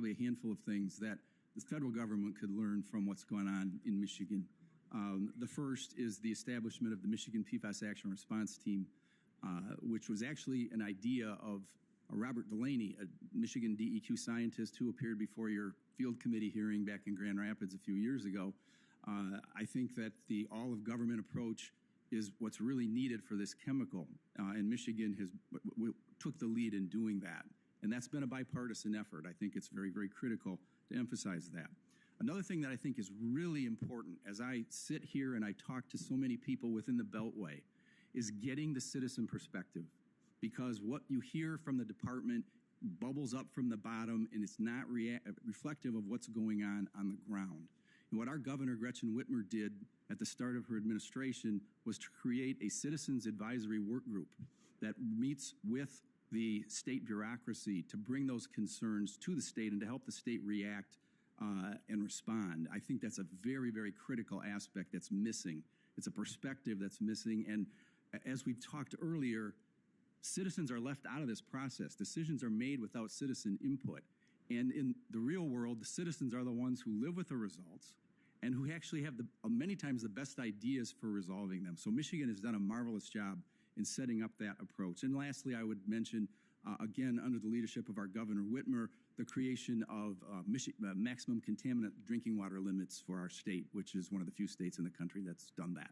probably a handful of things that the federal government could learn from what's going on in Michigan. The first is the establishment of the Michigan PFAS Action Response Team, which was actually an idea of Robert Delaney, a Michigan DEQ scientist who appeared before your field committee hearing back in Grand Rapids a few years ago. I think that the all-of-government approach is what's really needed for this chemical, and Michigan took the lead in doing that. And that's been a bipartisan effort. I think it's very, very critical to emphasize that. Another thing that I think is really important as I sit here and I talk to so many people within the Beltway is getting the citizen perspective, because what you hear from the department bubbles up from the bottom and it's not reflective of what's going on the ground. And what our Governor Gretchen Whitmer did at the start of her administration was to create a citizens advisory work group that meets with the state bureaucracy to bring those concerns to the state and to help the state react and respond. I think that's a very, very critical aspect that's missing. It's a perspective that's missing. And as we've talked earlier, citizens are left out of this process. Decisions are made without citizen input. And in the real world, the citizens are the ones who live with the results and who actually have many times the best ideas for resolving them. So Michigan has done a marvelous job in setting up that approach. And lastly, I would mention, again, under the leadership of our Governor Whitmer, the creation of maximum contaminant drinking water limits for our state, which is one of the few states in the country that's done that.